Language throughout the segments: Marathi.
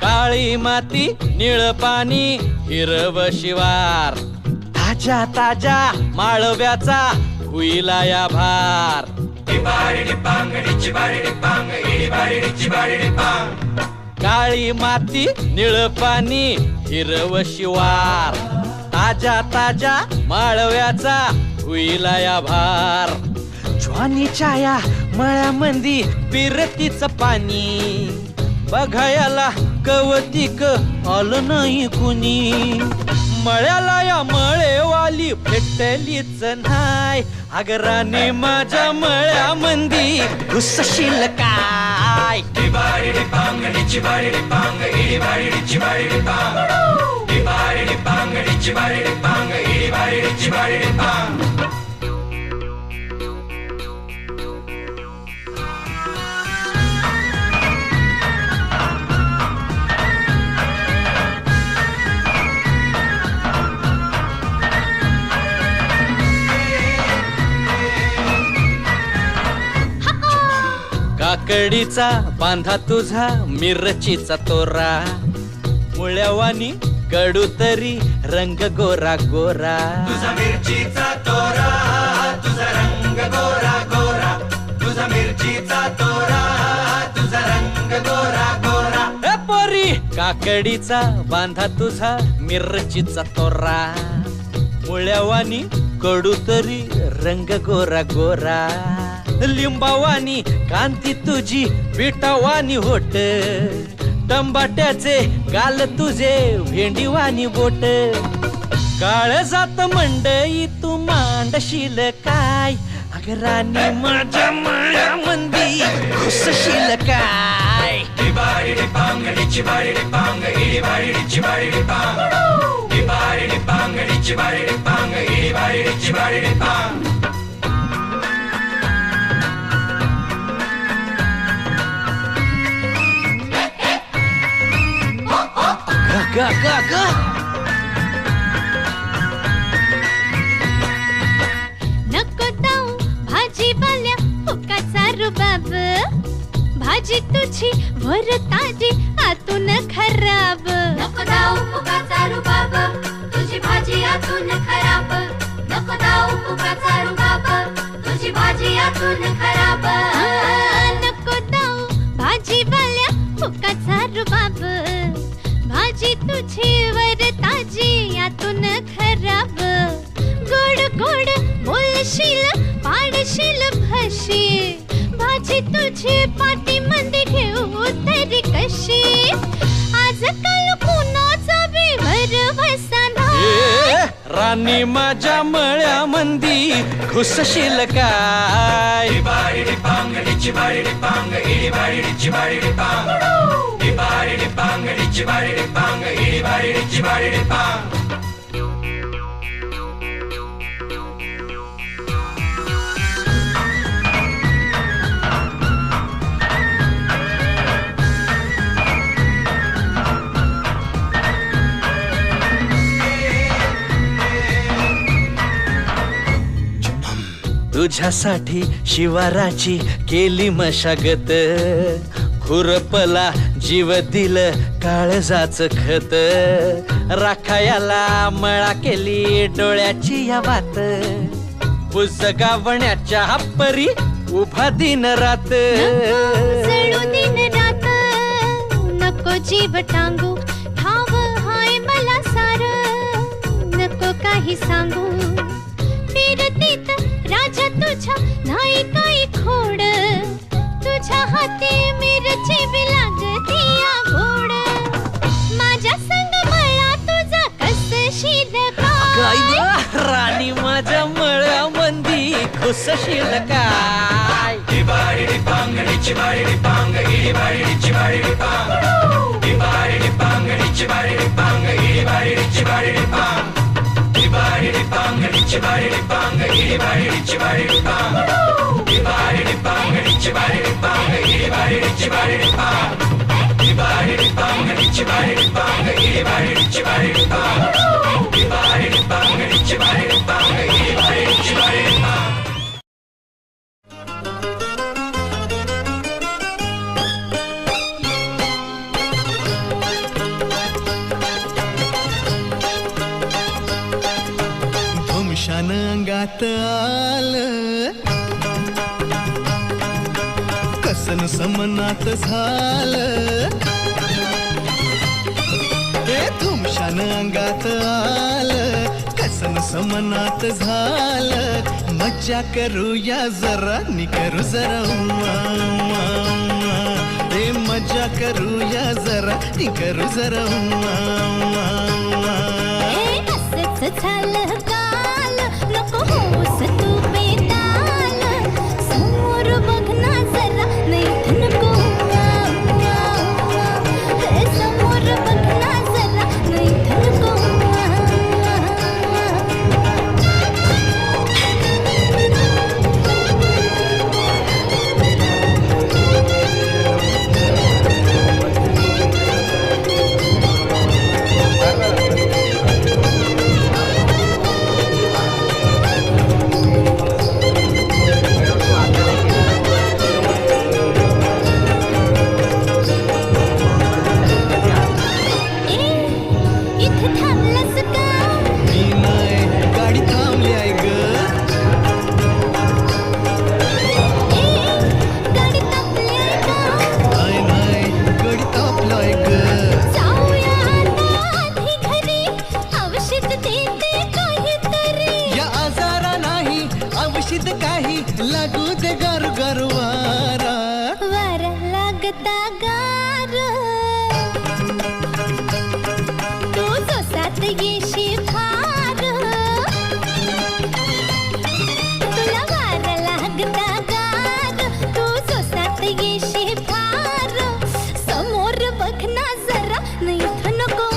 काळी माती निळ पाणी हिरव शिवार ताजा ताजा माळव्याचा हुईला या भार काळी माती निळ पाणी हिरव शिवार ताजा ताजा माळव्याचा हुईला या भार ज्वानीच्या या मळ्यामंदी पिरतीच पाणी बघायला कवतिक आलं नाही कुणी मळ्याला या मळेवाली भेटलीच नाही अगराने माझ्या मळ्यामंदी घुसशील काय काकडीचा बांधा तुझा मिरचीचा तोरा मुळ्यावानी कडू तरी रंग गोरा गोरा तुझा मिरचीचा तोरा तुझा रंग गोरा गोरा तुझा मिरचीचा तोरा तुझा रंग गोरा गोरा पोरी काकडीचा बांधा तुझा मिरचीचा तोरा मुळ्यावानी कडू तरी रंग गोरा गोरा लिंबावानी कांती तुझी पिठावानी होट टंबाट्याचे गाल तुझे भेंडीवानी बोट काळ जात मंडई तू मांडशील काय अगरानी माझ्या मळ्यामंदी घुसशील काय गा गा गा नको जाऊ भाजीवाल्या फुकाचा रुबाब भाजी तुझी वर ताजी आतून खराब नको जाऊ फुकाचा रुबाब तुझी भाजी आतून खराब नको जाऊ फुकाचा रुबाब तुझी भाजी आतून खराब नको जाऊ भाजीवाल्या फुकाचा रुबाब भाजी तुझी वर ताजी यातून खराब गोड गोड बोलशील पाडशील भाशी भाजी तुझी पाटी मंदी घेऊ तरी कशी आजकाल कुणाचा बिवर बसना राणी माझ्या मळ्यामंदी घुसशील काय तुझ्यासाठी शिवाराची केली मशागत खुरपला जीव दिलं काळजाच खत राखायाला मळा केली डोळ्याची या वात बुजगावण्याच्या परी उभा दिन रात जळू दिन रात नको जीव टांगू ठाव हाय मला सार नको काही सांगू फिरतीत राजा तुझ्या नाही काही खोड तुझ्या हाती मिरची बी लागती या गोड माझ्या संग मळा तुझा कसशील काय राणी माझ्या मळ्यामंदी घुसशील काय Bang, धुमशान अंगात आलं, कसन समनात झालं, हे धुमशान अंगात आलं, कसन समनात झालं. मज्जा करूया जरा नि करू जरा उम्मा, उम्मा, उम्मा. हे मज्जा करूया जरा नि करू जरा उम्मा, उम्मा, उम्मा. ए, असंच झालं काल, नको होऊस तू बेताल. समोर बघ ना जरा, नाही नको. हे समोर बघ ना जरा, नाही नको. इथं थांबलास का? मी नाही, गाडी थांबली आहे ग. गाडी थांबली आहे का? नाही नाही, गाडी तापलाय ग. जाऊया आता आधी घरी, औषध देते काहीतरी. या आजारा नाही औषध काही, लागू दे गारू गारू वारा. वारा लागता गार, तू जोसात येशी फार. तुला वारा लागता गार, तू जोसात येशी फार. समोर बघ ना जरा, नाही इथं नको.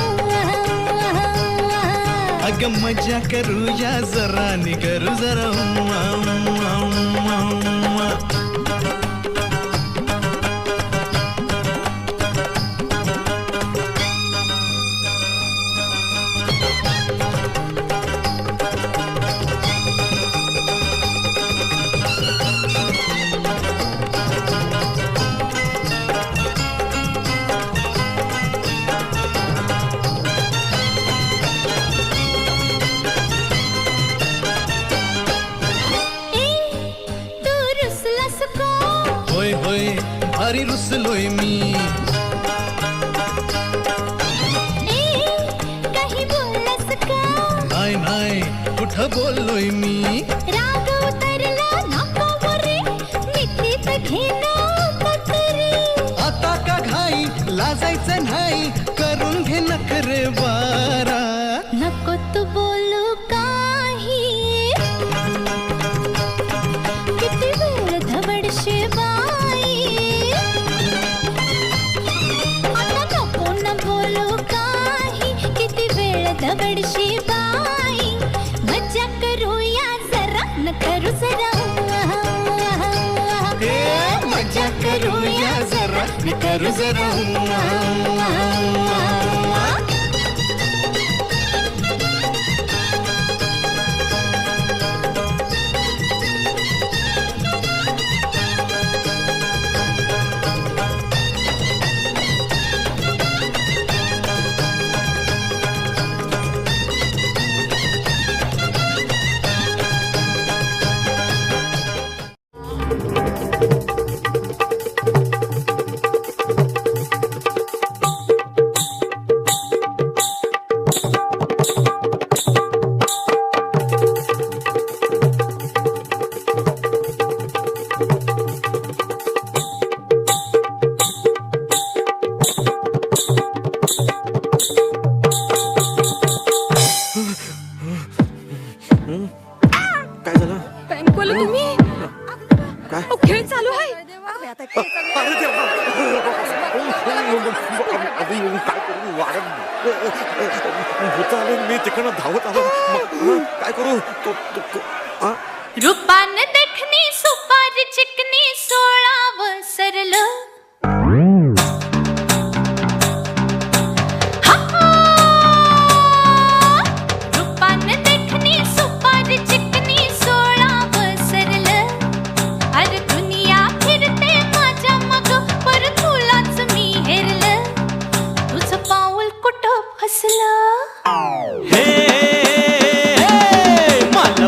अग मजा करूया जरा नि करू जरा उम्मा, उम्मा, उम्मा, उम्मा. तू रुसलास का? होय होय, भारी रुसलोय मी. काही बोललास का? नाही नाही, कुठं बोललोय मी. राग उतरला नाकावरे, मिठीत घेणं तरी. आता का घाई, लाजायचं नाही, करून घे नखरे वारा. नको तू बोलू काही, किती वेळ धवडशे बाई. आता नको न बोलू काही, किती वेळ धवडशे बाई. मजा करूया जरा, न करू जरा. हे मजा करूया जरा नि करू जरा उम्मा, उम्मा, उम्मा. काय झालं? बँकवाले तुम्ही काय? अहो, खेळ चालू आहे. अरे देवा! काय करू वाढत भूत आले, मी तिकडनं धावत आलो. काय करू? रूपान देखणी सुपारी चिकनी 16 सरलं. रूपान देखणी सुपारी चिकनी 16 सरलं. अरे दुनिया फिरते माझ्या मग, पर तुलाच मी हेरलं. तुझं पाऊल कुठं फसलं? हे मला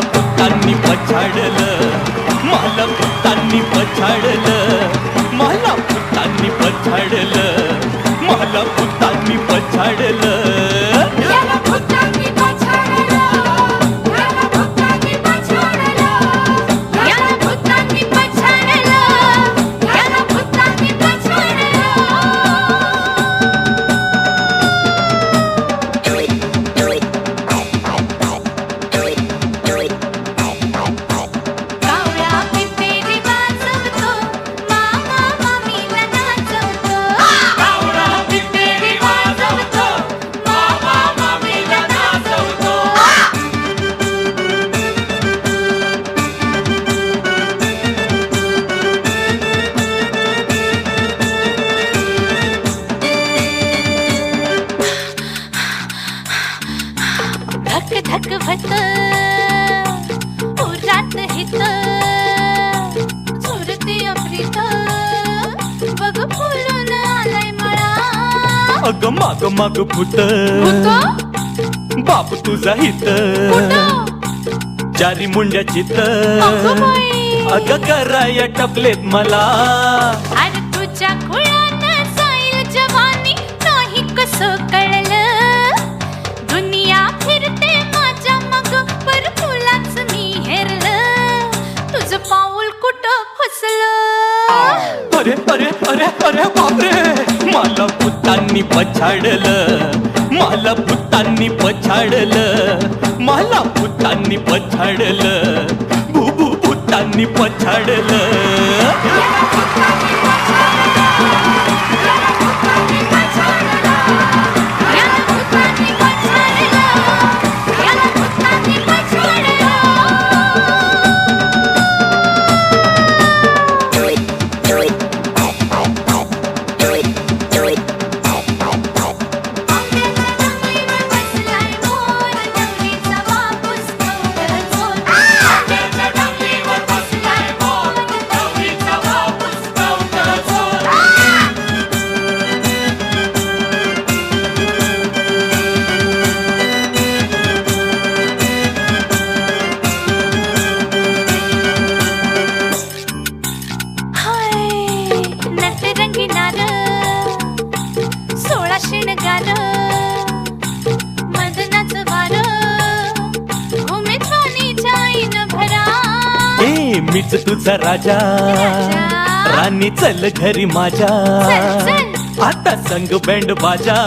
धकभत उरात हित झुरती अप्रीत बघ फुलून आलाय मळा. अग माग माग भूत भूत बाप तुझा हित चारी मुंड्याची अगं बाई. अग कराया टपलेत मला. अरे तुझ्या खुळ्यानं जाईल जवानी नाही कसं कळलं. दुनिया फिरते माझ्या मग पर तुलाच मी हेरलं. तुझं पाऊल कुठं फसलं. अरे अरे अरे अरे बापरे मला भूतांनी पछाडलं. मला भूतांनी पछाडलं. मला भूतांनी पछाडलं. भू भूतांनी पछाडलं. याला भूतांनी पछाडलं. याला भूतांनी पछाडलं. नटरंगी नार 16 शिणगार मदनाच वार घुमे पाणीच्या आईन भरा. ए मीच तुझा राजा राणी चल घरी माझ्या. चल, चल. आता संग बँड बाजा.